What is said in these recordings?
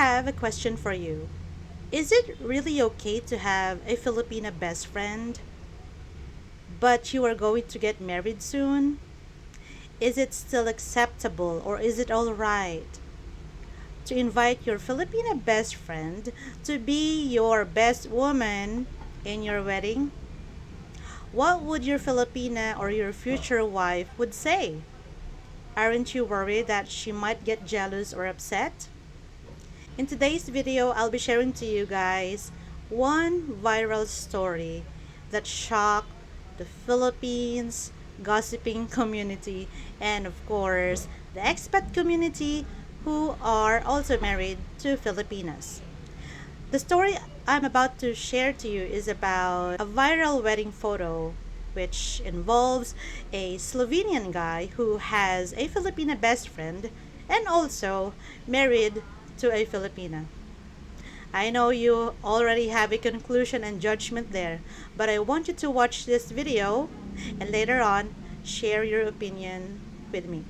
have a question for you. Is it really okay to have a Filipina best friend, but you are going to get married soon? Is it still acceptable or is it alright to invite your Filipina best friend to be your best woman in your wedding? What would your Filipina or your future wife would say? Aren't you worried that she might get jealous or upset? In today's video, I'll be sharing to you guys one viral story that shocked the Philippines gossiping community and of course the expat community who are also married to Filipinas. The story I'm about to share to you is about a viral wedding photo which involves a Slovenian guy who has a Filipina best friend and also married to a Filipina. I know you already have a conclusion and judgment there, but I want you to watch this video and later on share your opinion with me.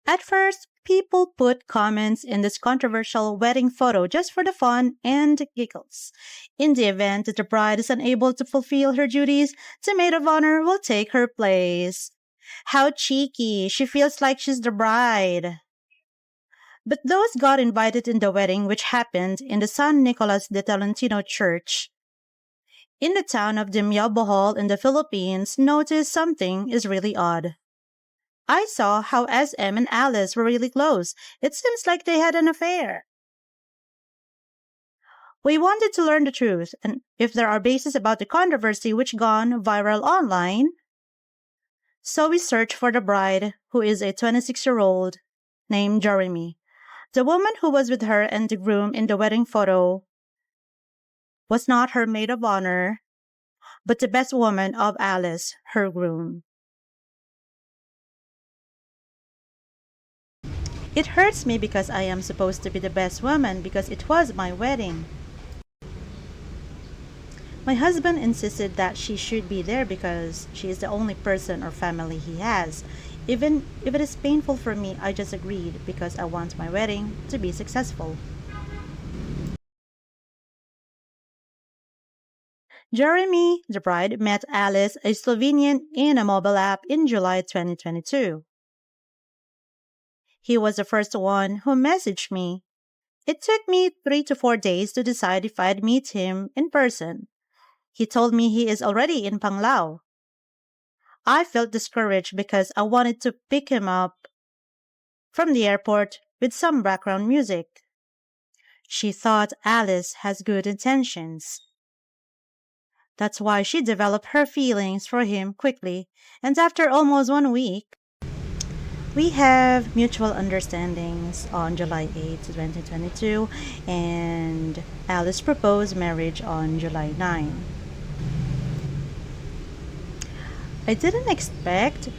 At first, people put comments in this controversial wedding photo just for the fun and giggles. In the event that the bride is unable to fulfill her duties, the maid of honor will take her place. How cheeky! She feels like she's the bride. But those got invited in the wedding, which happened in the San Nicolas de Tolentino Church in the town of Dimya, Bohol in the Philippines, noticed something is really odd. I saw how SM and Alice were really close. It seems like they had an affair. We wanted to learn the truth and if there are bases about the controversy which gone viral online. So we searched for the bride, who is a 26-year-old named JORRYME. The woman who was with her and the groom in the wedding photo was not her maid of honor, but the best woman of Alice, her groom. It hurts me because I am supposed to be the best woman because it was my wedding. My husband insisted that she should be there because she is the only person or family he has. Even if it is painful for me, I just agreed because I want my wedding to be successful. JORRYME, the bride, met Alice, a Slovenian, in a mobile app in July 2022. He was the first one who messaged me. It took me 3 to 4 days to decide if I'd meet him in person. He told me he is already in Panglao. I felt discouraged because I wanted to pick him up from the airport with some background music. She thought Alice has good intentions. That's why she developed her feelings for him quickly, and after almost 1 week, we have mutual understandings on July 8, 2022, and Alice proposed marriage on July 9. I didn't expect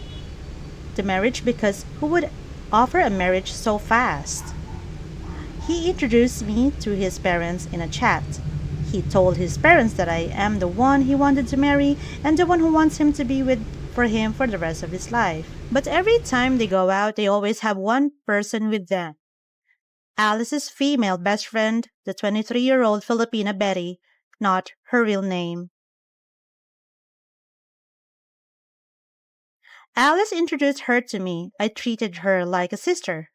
the marriage because who would offer a marriage so fast? He introduced me to his parents in a chat. He told his parents that I am the one he wanted to marry and the one who wants him to be with for him for the rest of his life. But every time they go out, they always have one person with them. Alice's female best friend, the 23-year-old Filipina Betty, not her real name. Alice introduced her to me. I treated her like a sister.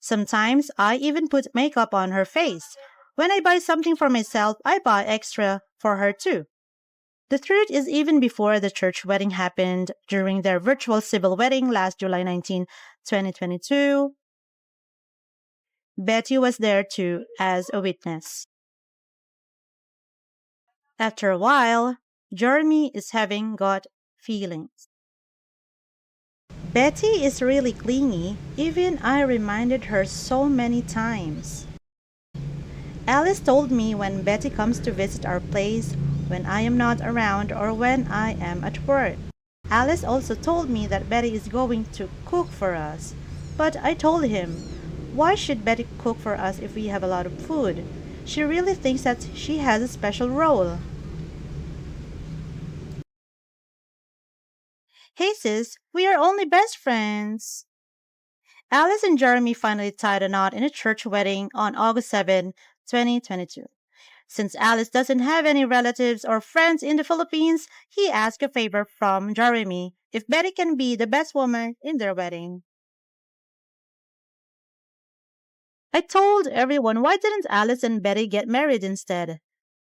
Sometimes I even put makeup on her face. When I buy something for myself, I buy extra for her too. The truth is even before the church wedding happened, during their virtual civil wedding last July 19, 2022, Betty was there too as a witness. After a while, JORRYME is having got feelings. Betty is really clingy, even I reminded her so many times. Alice told me when Betty comes to visit our place, when I am not around or when I am at work. Alice also told me that Betty is going to cook for us. But I told him, why should Betty cook for us if we have a lot of food? She really thinks that she has a special role. Hey sis, we are only best friends. Alice and Jeremy finally tied a knot in a church wedding on August 7, 2022. Since Alice doesn't have any relatives or friends in the Philippines, he asked a favor from JORRYME if Betty can be the best woman in their wedding. I told everyone, why didn't Alice and Betty get married instead?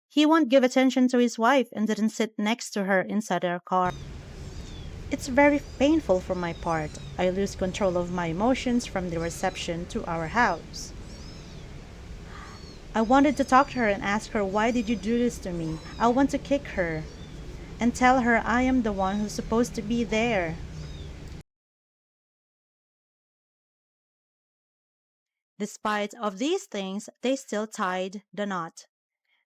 He won't give attention to his wife and didn't sit next to her inside our car. It's very painful for my part. I lose control of my emotions from the reception to our house. I wanted to talk to her and ask her, why did you do this to me? I want to kick her and tell her I am the one who's supposed to be there. Despite of these things, they still tied the knot.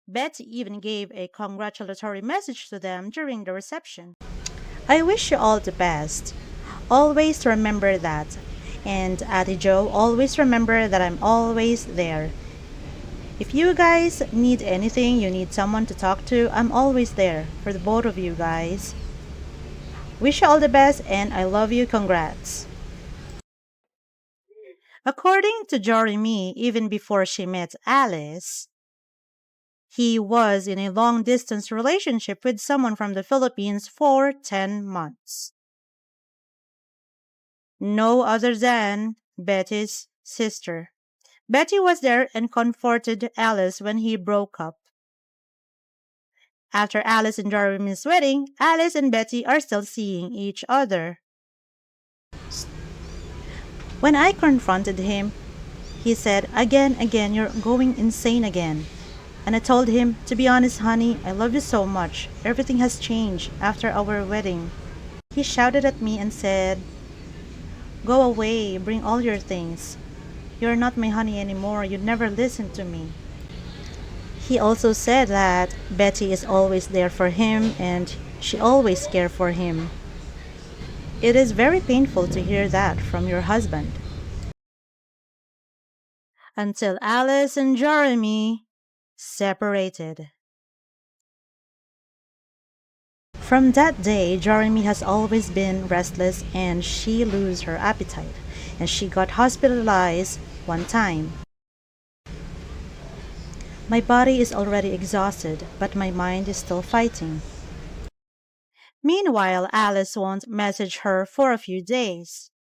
Betty even gave a congratulatory message to them during the reception. I wish you all the best. Always remember that. And Ate Joe, always remember that I'm always there. If you guys need anything, you need someone to talk to, I'm always there for the both of you guys. Wish you all the best and I love you. Congrats. According to JORRYME, even before she met Alice, he was in a long-distance relationship with someone from the Philippines for 10 months. No other than Betty's sister. Betty was there and comforted Alice when he broke up. After Alice and JORRYME's wedding, Alice and Betty are still seeing each other. When I confronted him, he said, again, you're going insane again. And I told him, to be honest, honey, I love you so much. Everything has changed after our wedding. He shouted at me and said, go away, bring all your things. You're not my honey anymore, you'd never listen to me. He also said that Betty is always there for him and she always cares for him. It is very painful to hear that from your husband. Until Alice and JORRYME separated. From that day, JORRYME has always been restless and she lose her appetite and she got hospitalized one time. My body is already exhausted, but my mind is still fighting. Meanwhile, Alice won't message her for a few days.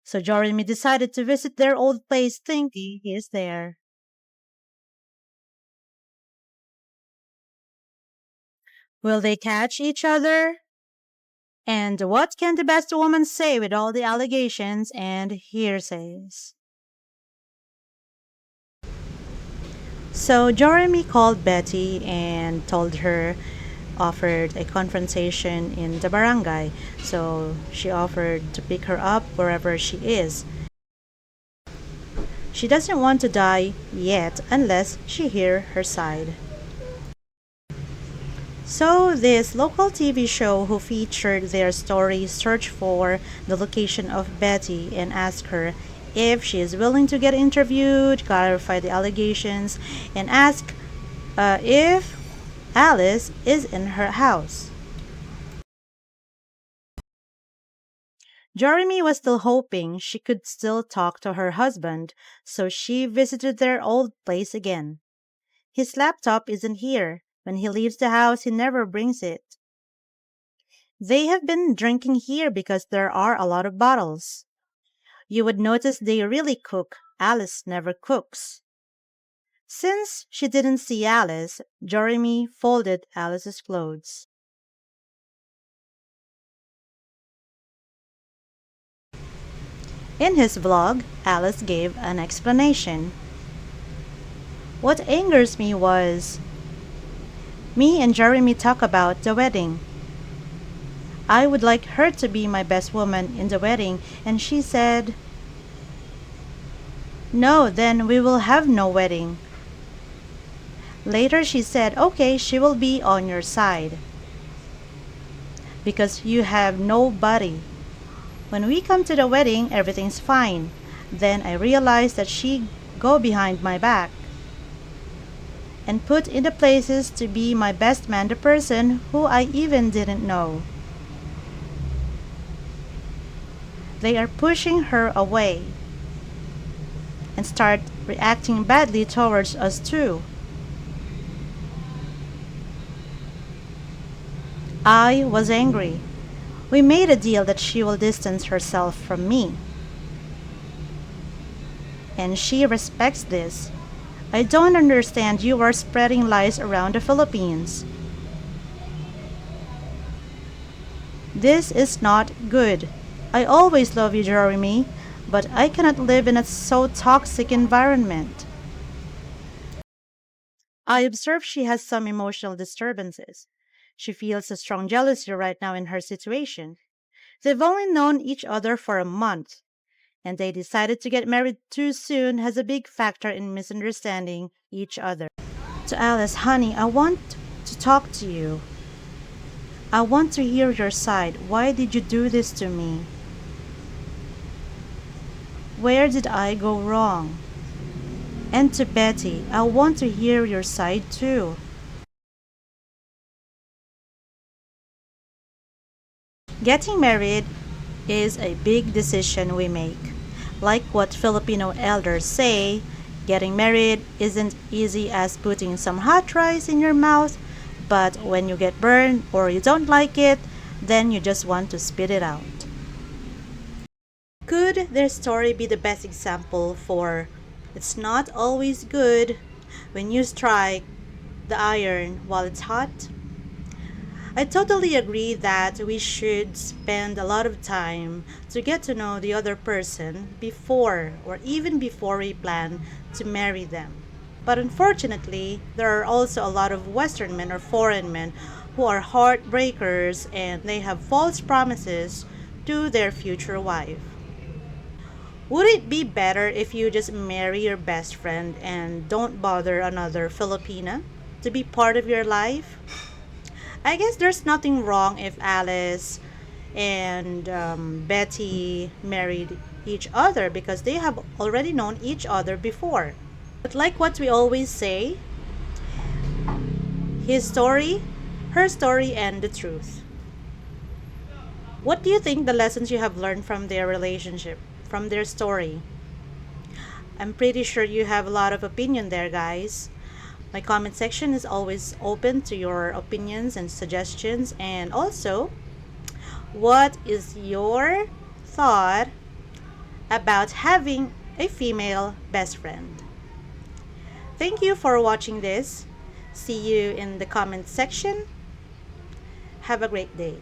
So JORRYME decided to visit their old place thinking he is there. Will they catch each other? And what can the best woman say with all the allegations and hearsays? So JORRYME called Betty and told her, offered a confrontation in the barangay. So she offered to pick her up wherever she is. She doesn't want to die yet unless she hear her side. So this local TV show who featured their story searched for the location of Betty and asked her if she is willing to get interviewed, clarify the allegations, and ask if Alice is in her house. JORRYME was still hoping she could still talk to her husband, so she visited their old place again. His laptop isn't here. When he leaves the house, he never brings it. They have been drinking here because there are a lot of bottles. You would notice they really cook. Alice never cooks. Since she didn't see Alice, JORRYME folded Alice's clothes. In his vlog, Alice gave an explanation. What angers me was, me and JORRYME talk about the wedding. I would like her to be my best woman in the wedding, and she said, no, then we will have no wedding. Later she said, okay, she will be on your side because you have nobody. When we come to the wedding, everything's fine. Then I realized that she go behind my back and put in the places to be my best man the person who I even didn't know. They are pushing her away. and start reacting badly towards us too. I was angry. We made a deal that she will distance herself from me. And she respects this. I don't understand you are spreading lies around the Philippines. This is not good. I always love you, Jeremy, but I cannot live in a so toxic environment. I observe she has some emotional disturbances. She feels a strong jealousy right now in her situation. They've only known each other for a month, and they decided to get married too soon has a big factor in misunderstanding each other. To Alice, honey, I want to talk to you. I want to hear your side. Why did you do this to me? Where did I go wrong? And to Betty, I want to hear your side too. Getting married is a big decision we make. Like what Filipino elders say, getting married isn't easy as putting some hot rice in your mouth, but when you get burned or you don't like it, then you just want to spit it out. Could their story be the best example for it's not always good when you strike the iron while it's hot? I totally agree that we should spend a lot of time to get to know the other person before or even before we plan to marry them. But unfortunately, there are also a lot of Western men or foreign men who are heartbreakers and they have false promises to their future wife. Would it be better if you just marry your best friend and don't bother another Filipina to be part of your life? I guess there's nothing wrong if Alice and Betty married each other because they have already known each other before. But like what we always say, his story, her story, and the truth. What do you think the lessons you have learned from their relationship, from their story? I'm pretty sure you have a lot of opinion there, guys. My comment section is always open to your opinions and suggestions. And also, what is your thought about having a female best friend? Thank you for watching this. See you in the comment section. Have a great day.